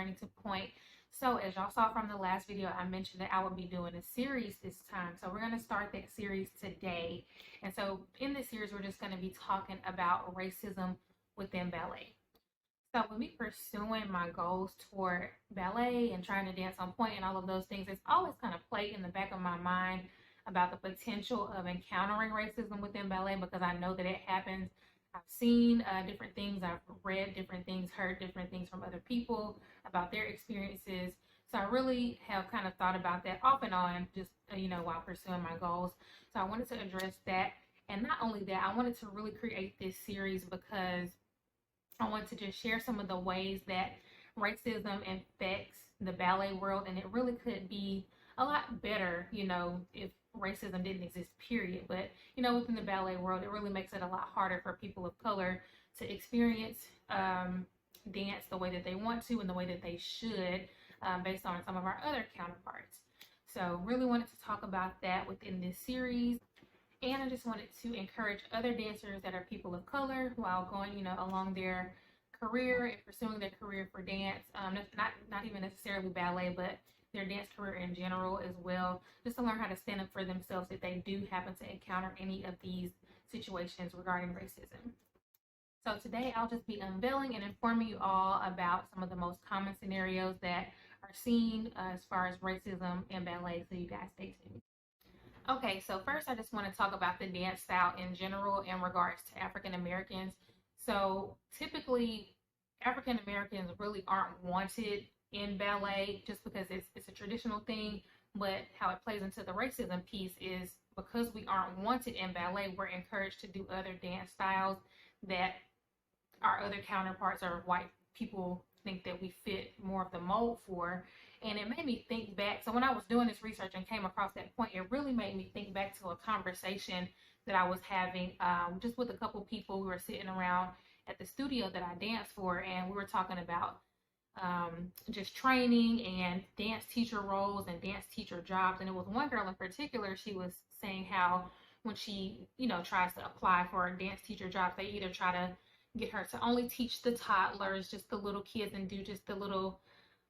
Journey to Point. So as y'all saw from the last video, I mentioned that I would be doing a series this time. So we're going to start that series today. And so in this series, we're just going to be talking about racism within ballet. So with me pursuing my goals toward ballet and trying to dance on point and all of those things, it's always kind of played in the back of my mind about the potential of encountering racism within ballet, because I know that it happens. I've seen different things, I've read different things, heard different things from other people about their experiences. So I really have kind of thought about that off and on, just, while pursuing my goals. So I wanted to address that. And not only that, I wanted to really create this series because I want to just share some of the ways that racism affects the ballet world, and it really could be a lot better, if racism didn't exist, period. But, within the ballet world, it really makes it a lot harder for people of color to experience dance the way that they want to and the way that they should, based on some of our other counterparts. So really wanted to talk about that within this series. And I just wanted to encourage other dancers that are people of color while going, along their career and pursuing their career for dance. Not even necessarily ballet, but their dance career in general as well, just to learn how to stand up for themselves if they do happen to encounter any of these situations regarding racism. So today I'll just be unveiling and informing you all about some of the most common scenarios that are seen as far as racism in ballet, so you guys stay tuned. Okay, so first I just want to talk about the dance style in general in regards to African Americans. So typically African Americans really aren't wanted in ballet just because it's a traditional thing, but how it plays into the racism piece is because we aren't wanted in ballet, we're encouraged to do other dance styles that our other counterparts or white people think that we fit more of the mold for. And it made me think back. So when I was doing this research and came across that point, it really made me think back to a conversation that I was having just with a couple people. We were sitting around at the studio that I dance for, and we were talking about just training and dance teacher roles and dance teacher jobs. And it was one girl in particular, she was saying how when she, tries to apply for a dance teacher job, they either try to get her to only teach the toddlers, just the little kids, and do just the little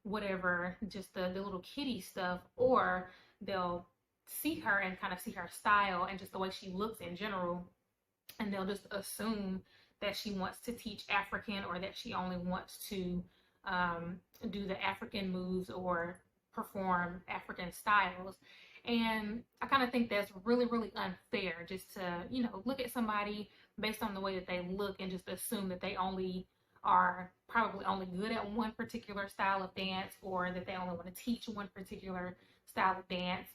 whatever, just the little kiddie stuff, or they'll see her and kind of see her style and just the way she looks in general, and they'll just assume that she wants to teach African, or that she only wants to do the African moves or perform African styles. And I kind of think that's really, really unfair, just to, look at somebody based on the way that they look and just assume that they are probably only good at one particular style of dance, or that they only want to teach one particular style of dance,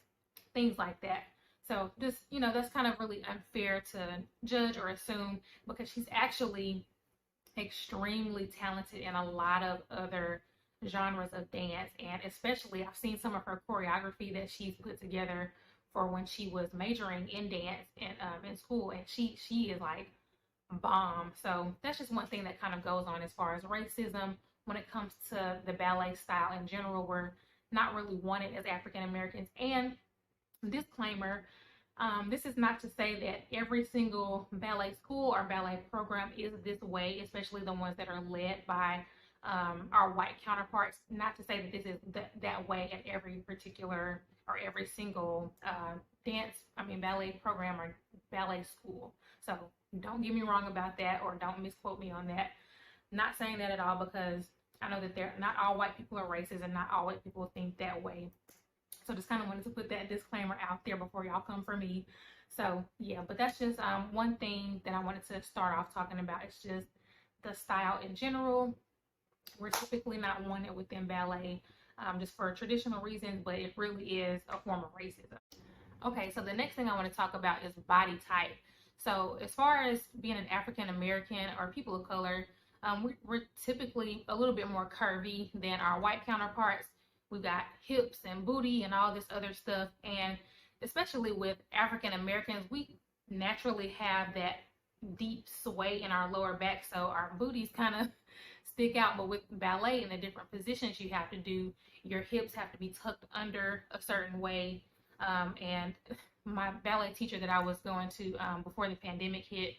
things like that. So just, that's kind of really unfair to judge or assume, because she's actually extremely talented in a lot of other genres of dance. And especially I've seen some of her choreography that she's put together for when she was majoring in dance in school, and she is like bomb. So that's just one thing that kind of goes on as far as racism when it comes to the ballet style in general. We're not really wanted as African Americans. And disclaimer, this is not to say that every single ballet school or ballet program is this way, especially the ones that are led by our white counterparts. Not to say that this is that way at every particular or every single ballet program or ballet school. So don't get me wrong about that, or don't misquote me on that. Not saying that at all, because I know that not all white people are racist, and not all white people think that way. So just kind of wanted to put that disclaimer out there before y'all come for me. So yeah, but that's just one thing that I wanted to start off talking about. It's just the style in general. We're typically not wanted within ballet just for traditional reasons, but it really is a form of racism. Okay, so the next thing I want to talk about is body type. So as far as being an African American or people of color, we're typically a little bit more curvy than our white counterparts. We've got hips and booty and all this other stuff. And especially with African Americans, we naturally have that deep sway in our lower back, so our booties kind of stick out. But with ballet and the different positions you have to do, your hips have to be tucked under a certain way. And my ballet teacher that I was going to before the pandemic hit,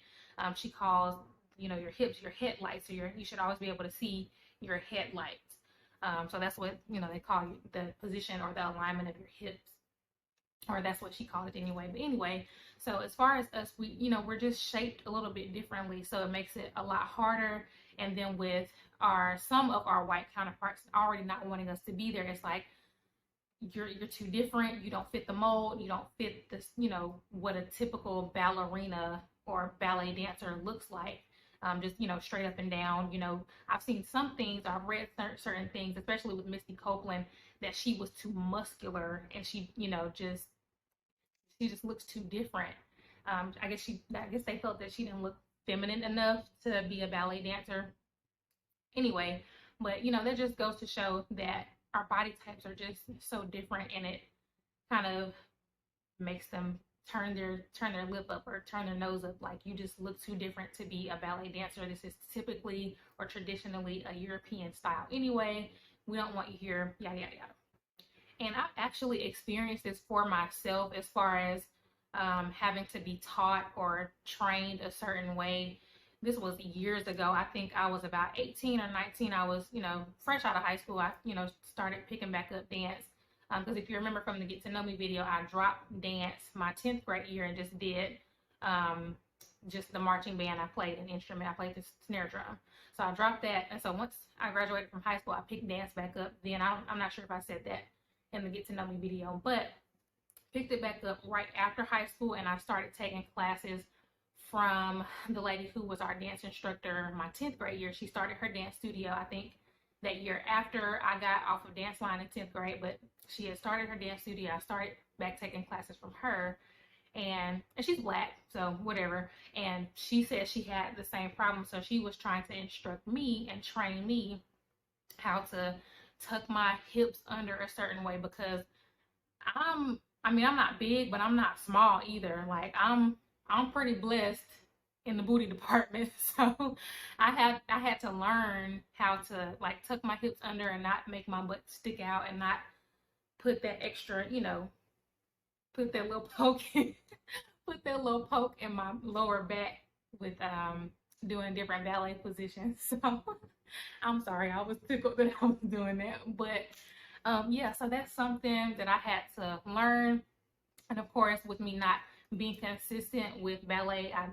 she calls your hips your headlights. So you should always be able to see your headlights. So that's what, they call the position or the alignment of your hips, or that's what she called it anyway. But anyway, so as far as us, we're just shaped a little bit differently. So it makes it a lot harder. And then with some of our white counterparts already not wanting us to be there, it's like, you're too different. You don't fit the mold. You don't fit this, what a typical ballerina or ballet dancer looks like. Just, straight up and down. I've seen some things, I've read certain things, especially with Misty Copeland, that she was too muscular, and she, she just looks too different. I guess they felt that she didn't look feminine enough to be a ballet dancer. Anyway, but that just goes to show that our body types are just so different, and it kind of makes them turn their lip up or turn their nose up, like, you just look too different to be a ballet dancer. This is typically or traditionally a European style anyway. We don't want you here, yada yada yada. And I've actually experienced this for myself, as far as having to be taught or trained a certain way. This was years ago. I think I was about 18 or 19. I was, fresh out of high school. I, started picking back up dance. Because if you remember from the Get to Know Me video, I dropped dance my 10th grade year and just did just the marching band. I played an instrument. I played the snare drum. So I dropped that. And so once I graduated from high school, I picked dance back up. Then I'm not sure if I said that in the Get to Know Me video, but picked it back up right after high school, and I started taking classes from the lady who was our dance instructor my 10th grade year. She started her dance studio, I think, that year after I got off of dance line in 10th grade, but she had started her dance studio. I started back taking classes from her, and she's Black, so whatever. And she said she had the same problem, so she was trying to instruct me and train me how to tuck my hips under a certain way, because I'm not big, but I'm not small either. Like, I'm pretty blessed in the booty department. So I had to learn how to, like, tuck my hips under and not make my butt stick out, and not put that extra, put that little poke in, put that little poke in my lower back with doing different ballet positions. So I'm sorry, I was tickled that I was doing that. But yeah, so that's something that I had to learn. And of course, with me not being consistent with ballet, I,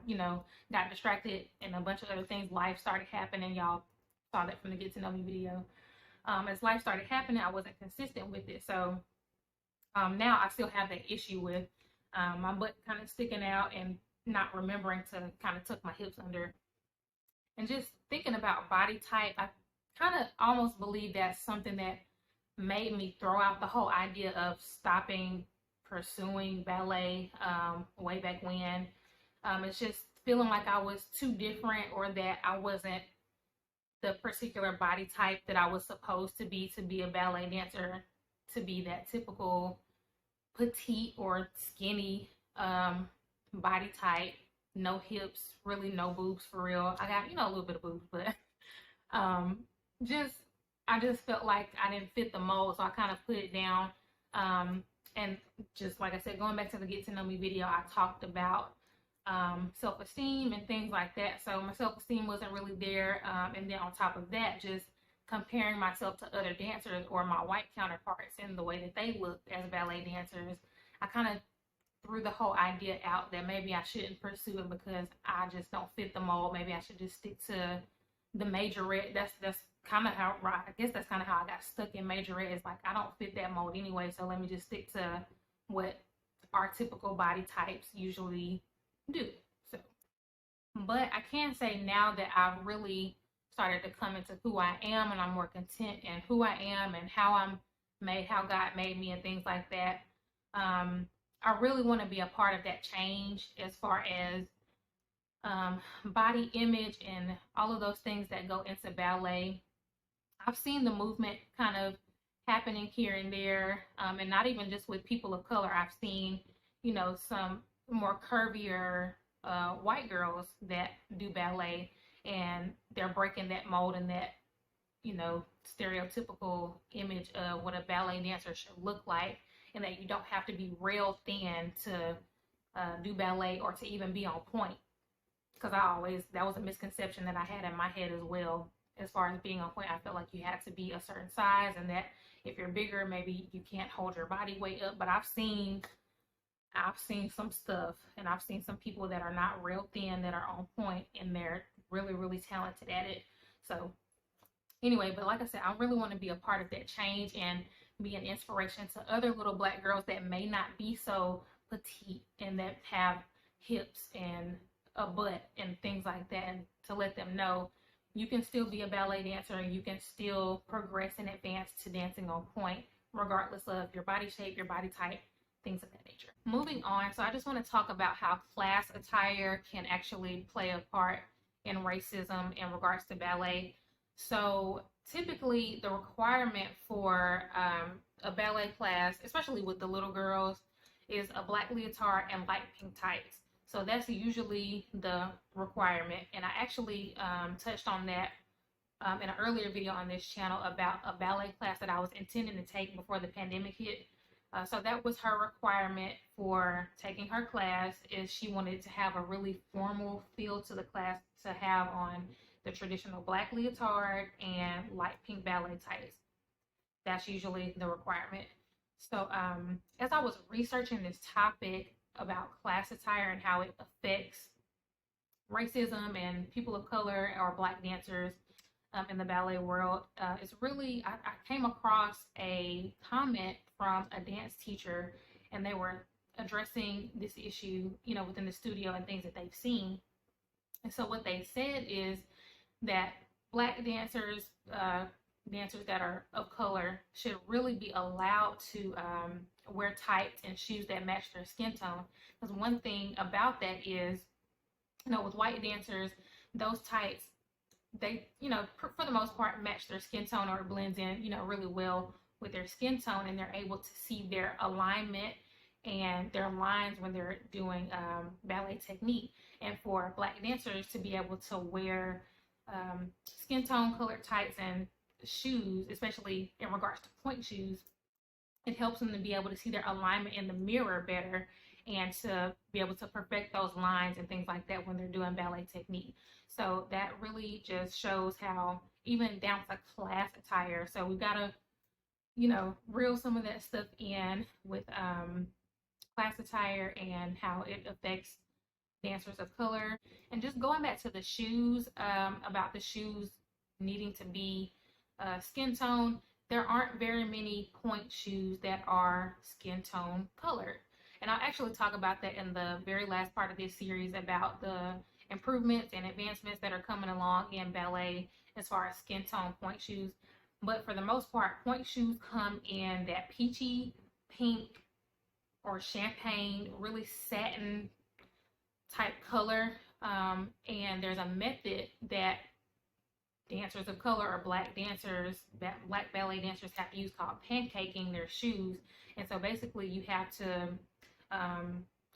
got distracted and a bunch of other things. Life started happening. Y'all saw that from the Get to Know Me video. As life started happening, I wasn't consistent with it. So now I still have that issue with my butt kind of sticking out and not remembering to kind of tuck my hips under. And just thinking about body type, I kind of almost believe that's something that made me throw out the whole idea of stopping pursuing ballet way back when. It's just feeling like I was too different, or that I wasn't the particular body type that I was supposed to be a ballet dancer, to be that typical petite or skinny body type. No hips, really no boobs for real. I got, a little bit of boobs, but I just felt like I didn't fit the mold, so I kind of put it down. And just like I said, going back to the Get to Know Me video, I talked about self-esteem and things like that. So my self-esteem wasn't really there. And then on top of that, just comparing myself to other dancers or my white counterparts and the way that they looked as ballet dancers, I kind of threw the whole idea out that maybe I shouldn't pursue it because I just don't fit the mold. Maybe I should just stick to the majorette. That's kind of how, I guess that's kind of how I got stuck in majorette. It's like, I don't fit that mold anyway, so let me just stick to what our typical body types usually do. So, but I can say now that I've really started to come into who I am, and I'm more content in who I am and how I'm made, how God made me, and things like that. I really want to be a part of that change as far as body image and all of those things that go into ballet. I've seen the movement kind of happening here and there, and not even just with people of color. I've seen, some more curvier white girls that do ballet, and they're breaking that mold and that, stereotypical image of what a ballet dancer should look like, and that you don't have to be real thin to do ballet or to even be on point. Because that was a misconception that I had in my head as well. as far as being on point. I felt like you had to be a certain size, and that if you're bigger, maybe you can't hold your body weight up. But I've seen some stuff, and I've seen some people that are not real thin that are on point, and they're really, really talented at it. So anyway, but like I said, I really want to be a part of that change and be an inspiration to other little Black girls that may not be so petite and that have hips and a butt and things like that, and to let them know you can still be a ballet dancer and you can still progress and advance to dancing on point, regardless of your body shape, your body type, things of that nature. Moving on, so I just want to talk about how class attire can actually play a part in racism in regards to ballet. So typically the requirement for a ballet class, especially with the little girls, is a black leotard and light pink tights. So that's usually the requirement. And I actually touched on that in an earlier video on this channel about a ballet class that I was intending to take before the pandemic hit. So that was her requirement for taking her class, is she wanted to have a really formal feel to the class, to have on the traditional black leotard and light pink ballet tights. That's usually the requirement. So as I was researching this topic about class attire and how it affects racism and people of color or Black dancers in the ballet world, it's really, I came across a comment from a dance teacher, and they were addressing this issue, you know, within the studio and things that they've seen. And so what they said is that Black dancers, dancers that are of color, should really be allowed to wear tights and shoes that match their skin tone. Because one thing about that is, you know, with white dancers, those tights, they, you know, for the most part match their skin tone, or it blends in, you know, really well with their skin tone, and they're able to see their alignment and their lines when they're doing ballet technique. And for Black dancers to be able to wear skin tone colored tights and shoes, especially in regards to point shoes, it helps them to be able to see their alignment in the mirror better, and to be able to perfect those lines and things like that when they're doing ballet technique. So that really just shows how, even down to class attire, so we've got to, you know, reel some of that stuff in with class attire and how it affects dancers of color. And just going back to the shoes, about the shoes needing to be skin tone, there aren't very many point shoes that are skin tone colored. And I'll actually talk about that in the very last part of this series, about the improvements and advancements that are coming along in ballet as far as skin tone point shoes. But for the most part, point shoes come in that peachy pink or champagne, really satin type color. And there's a method that dancers of color or Black dancers, Black ballet dancers, have to use, called pancaking their shoes. And so basically you have to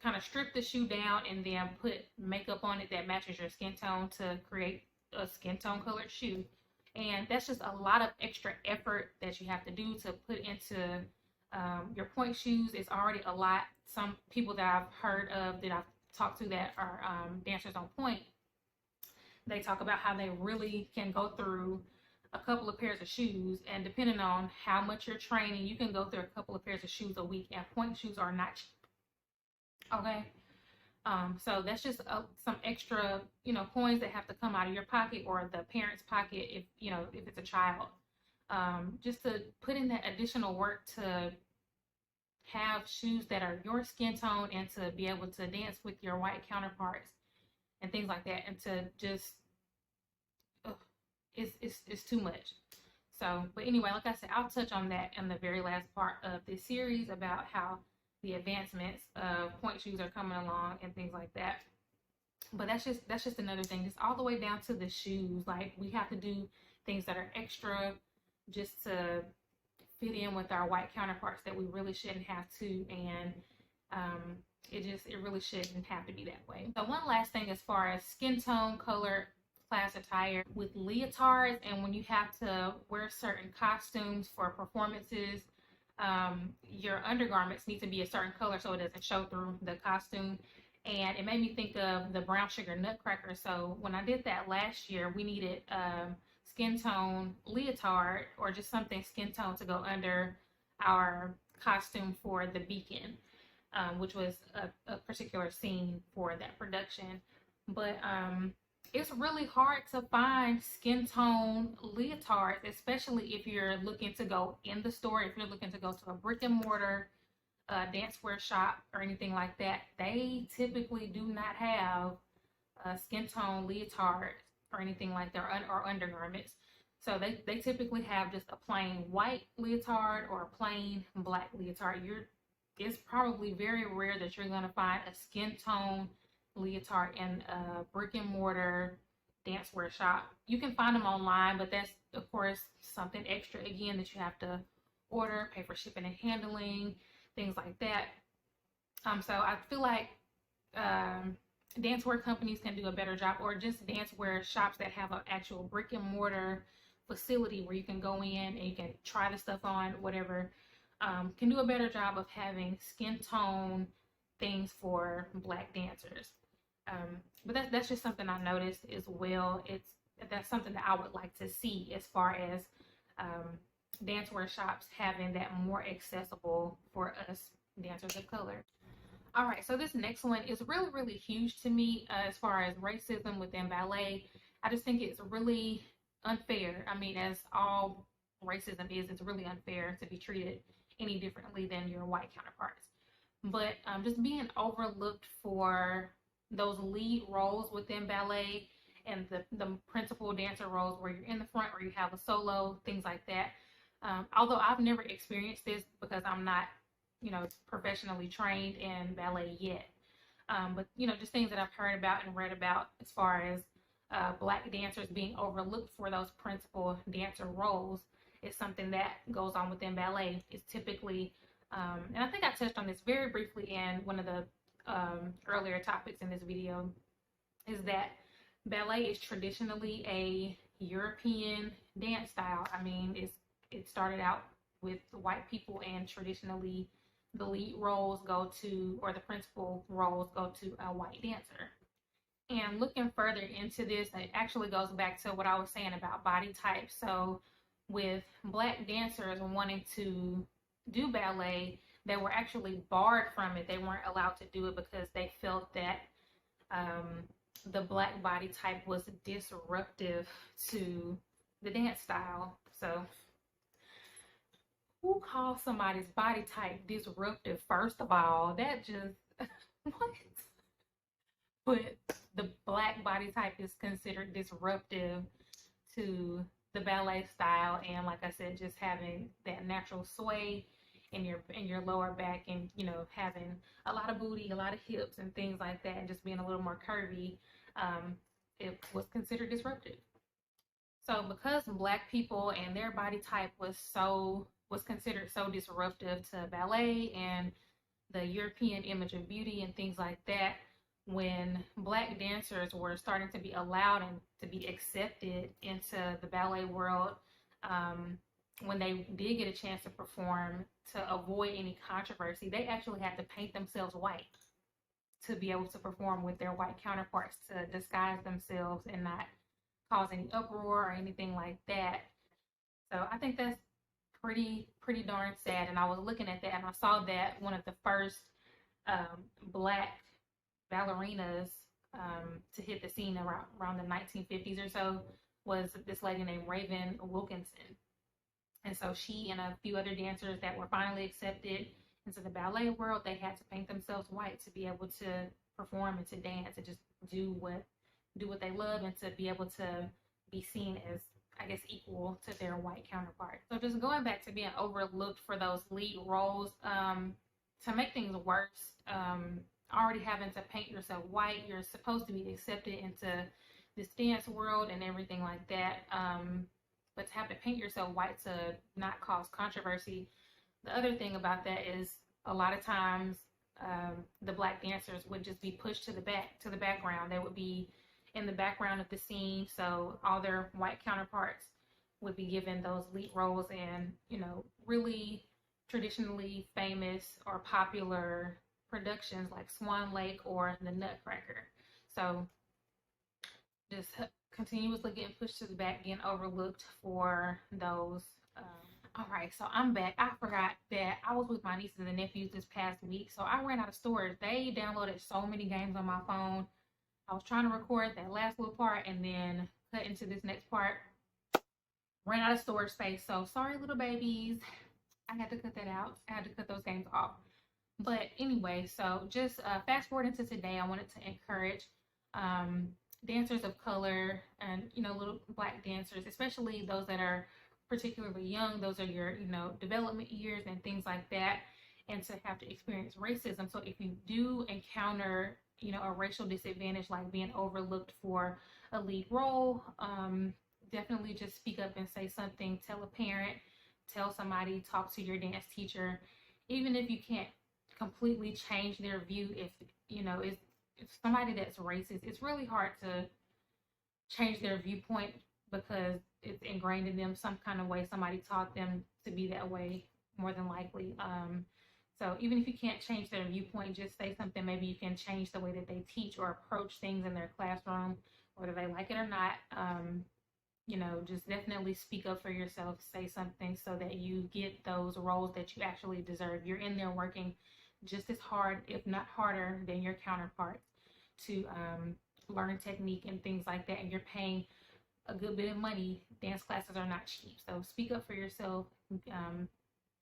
kind of strip the shoe down and then put makeup on it that matches your skin tone to create a skin tone colored shoe. And that's just a lot of extra effort that you have to do to put into your point shoes. It's already a lot. Some people that I've heard of, that I've talked to, that are dancers on point, they talk about how they really can go through a couple of pairs of shoes, and depending on how much you're training, you can go through a couple of pairs of shoes a week, and point shoes are not cheap. Okay, so that's just some extra, you know, coins that have to come out of your pocket or the parent's pocket, if, you know, if it's a child, just to put in that additional work to have shoes that are your skin tone, and to be able to dance with your white counterparts and things like that, and to just, it's too much. So, but anyway, like I said, I'll touch on that in the very last part of this series, about how the advancements of point shoes are coming along and things like that. But that's just another thing. It's all the way down to the shoes. Like, we have to do things that are extra just to fit in with our white counterparts that we really shouldn't have to. And it really shouldn't have to be that way. So one last thing, as far as skin tone color class attire, with leotards, and when you have to wear certain costumes for performances, your undergarments need to be a certain color so it doesn't show through the costume. And it made me think of the brown sugar nutcracker. So when I did that last year, we needed skin tone leotard or just something skin tone to go under our costume for the beacon, which was a particular scene for that production. But it's really hard to find skin tone leotards, especially if you're looking to go in the store, if you're looking to go to a brick and mortar dancewear shop or anything like that. They typically do not have skin tone leotards or anything like that, or undergarments. So they typically have just a plain white leotard or a plain black leotard. It's probably very rare that you're going to find a skin tone leotard in a brick and mortar dancewear shop. You can find them online, but that's of course something extra again that you have to order, pay for shipping and handling, things like that. So I feel like dancewear companies can do a better job, or just dancewear shops that have an actual brick and mortar facility where you can go in and you can try the stuff on, whatever, can do a better job of having skin tone things for black dancers. But that's just something I noticed as well. That's something that I would like to see as far as dancewear shops having that more accessible for us dancers of color. All right, so this next one is really, really huge to me as far as racism within ballet. I just think it's really unfair. I mean, as all racism is, it's really unfair to be treated any differently than your white counterparts. But just being overlooked for those lead roles within ballet and the principal dancer roles where you're in the front or you have a solo, things like that. Although I've never experienced this because I'm not, professionally trained in ballet yet. But, just things that I've heard about and read about as far as black dancers being overlooked for those principal dancer roles is something that goes on within ballet. It's typically, and I think I touched on this very briefly in one of the earlier topics in this video, is that ballet is traditionally a European dance style. I mean, it started out with white people, and traditionally the lead roles go to, or the principal roles go to a white dancer. And looking further into this, it actually goes back to what I was saying about body type. So with black dancers wanting to do ballet, they were actually barred from it. They weren't allowed to do it because they felt that the black body type was disruptive to the dance style. So who calls somebody's body type disruptive? First of all, that just what? But the black body type is considered disruptive to the ballet style, and like I said, just having that natural sway in your lower back, and having a lot of booty, a lot of hips and things like that, and just being a little more curvy, it was considered disruptive. So because black people and their body type was considered so disruptive to ballet and the European image of beauty and things like that, when black dancers were starting to be allowed and to be accepted into the ballet world, when they did get a chance to perform, to avoid any controversy, they actually had to paint themselves white to be able to perform with their white counterparts, to disguise themselves and not cause any uproar or anything like that. So I think that's pretty darn sad. And I was looking at that and I saw that one of the first black ballerinas to hit the scene around the 1950s or so was this lady named Raven Wilkinson. And so she and a few other dancers that were finally accepted into the ballet world, they had to paint themselves white to be able to perform and to dance and just do what they love, and to be able to be seen as, I guess, equal to their white counterparts. So just going back to being overlooked for those lead roles, to make things worse, already having to paint yourself white, you're supposed to be accepted into this dance world and everything like that. But to have to paint yourself white to not cause controversy. The other thing about that is a lot of times the black dancers would just be pushed to the background. They would be in the background of the scene, so all their white counterparts would be given those lead roles in, really traditionally famous or popular productions like Swan Lake or The Nutcracker. So just continuously getting pushed to the back, getting overlooked for those. All right, so I'm back. I forgot that I was with my nieces and nephews this past week, so I ran out of storage. They downloaded so many games on my phone. I was trying to record that last little part and then cut into this next part. Ran out of storage space, so sorry, little babies. I had to cut that out. I had to cut those games off. But anyway, so just fast forward into today, I wanted to encourage um, dancers of color and, little black dancers, especially those that are particularly young. Those are your, development years and things like that. And to have to experience racism. So if you do encounter, a racial disadvantage, like being overlooked for a lead role, definitely just speak up and say something. Tell a parent, tell somebody, talk to your dance teacher. Even if you can't completely change their view, if if somebody that's racist, it's really hard to change their viewpoint because it's ingrained in them some kind of way. Somebody taught them to be that way, more than likely. So even if you can't change their viewpoint, just say something. Maybe you can change the way that they teach or approach things in their classroom, whether they like it or not. Just definitely speak up for yourself, say something so that you get those roles that you actually deserve. You're in there working just as hard, if not harder, than your counterparts to learn technique and things like that. And you're paying a good bit of money. Dance classes are not cheap. So speak up for yourself.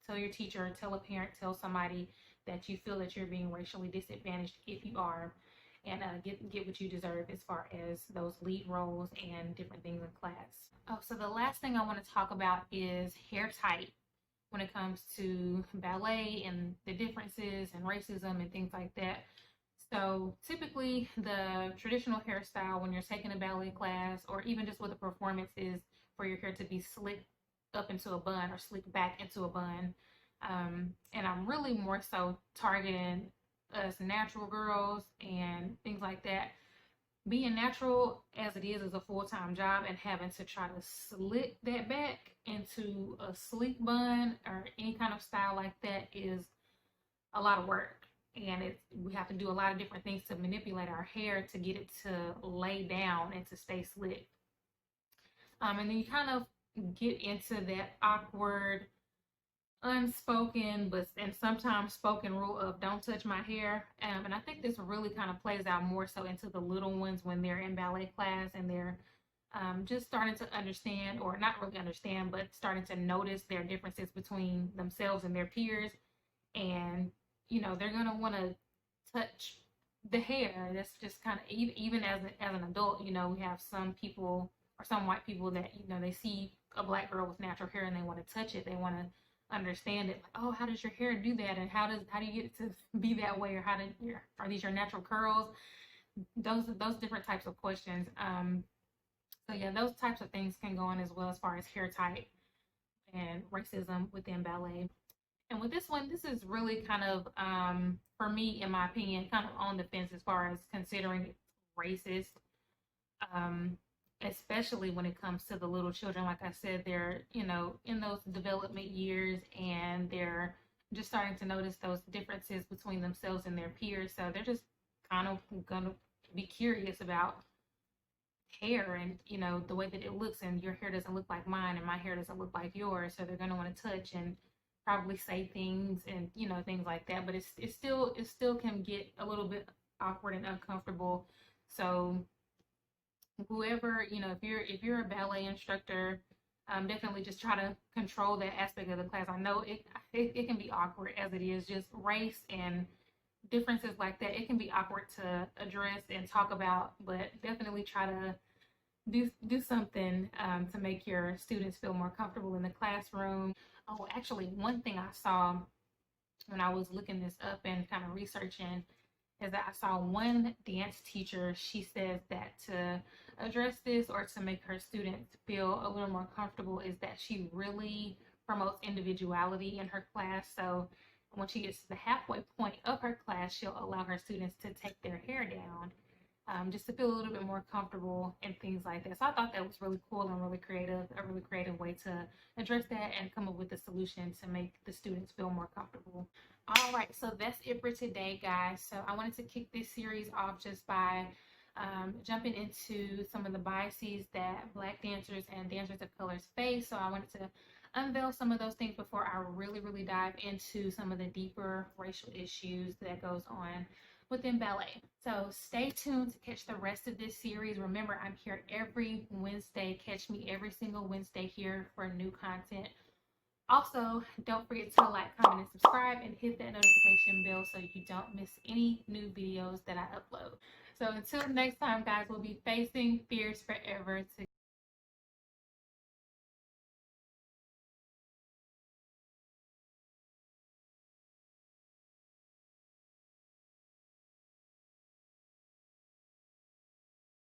Tell your teacher, tell a parent, tell somebody that you feel that you're being racially disadvantaged if you are, and get what you deserve as far as those lead roles and different things in class. Oh, so the last thing I want to talk about is hair type when it comes to ballet and the differences and racism and things like that. So typically the traditional hairstyle when you're taking a ballet class or even just with a performance is for your hair to be slicked up into a bun or slicked back into a bun. And I'm really more so targeting us natural girls and things like that. Being natural as it is a full-time job and having to try to slick that back into a sleek bun or any kind of style like that is a lot of work. And we have to do a lot of different things to manipulate our hair to get it to lay down and to stay slick. And then you kind of get into that awkward, unspoken, and sometimes spoken rule of don't touch my hair. And I think this really kind of plays out more so into the little ones when they're in ballet class and they're just starting to understand, or not really understand, but starting to notice their differences between themselves and their peers. And, they're going to want to touch the hair. That's just kind of, even as an adult, we have some people or some white people that, they see a black girl with natural hair and they want to touch it. They want to understand it. Like, oh, how does your hair do that? And how do you get it to be that way? Or are these your natural curls? Those different types of questions. So yeah, those types of things can go on as well as far as hair type and racism within ballet. And with this one, this is really kind of, for me, in my opinion, kind of on the fence as far as considering racist, especially when it comes to the little children. Like I said, they're, in those development years and they're just starting to notice those differences between themselves and their peers. So they're just kind of going to be curious about hair and, the way that it looks, and your hair doesn't look like mine and my hair doesn't look like yours. So they're going to want to touch and probably say things and things like that, but it still can get a little bit awkward and uncomfortable. So whoever, if you're a ballet instructor, definitely just try to control that aspect of the class. I know it can be awkward as it is, just race and differences like that. It can be awkward to address and talk about, but definitely try to do something to make your students feel more comfortable in the classroom. Oh, actually, one thing I saw when I was looking this up and kind of researching is that I saw one dance teacher. She says that to address this or to make her students feel a little more comfortable is that she really promotes individuality in her class. So when she gets to the halfway point of her class, she'll allow her students to take their hair down. Just to feel a little bit more comfortable and things like that. So I thought that was really cool and really creative, a really creative way to address that and come up with a solution to make the students feel more comfortable. All right, so that's it for today, guys. So I wanted to kick this series off just by jumping into some of the biases that Black dancers and dancers of color face. So I wanted to unveil some of those things before I really dive into some of the deeper racial issues that goes on within ballet. So stay tuned to catch the rest of this series. Remember, I'm here every Wednesday. Catch me every single Wednesday here for new content. Also, don't forget to like, comment, and subscribe, and hit that notification bell so you don't miss any new videos that I upload. So until next time, guys, we'll be facing fears forever together.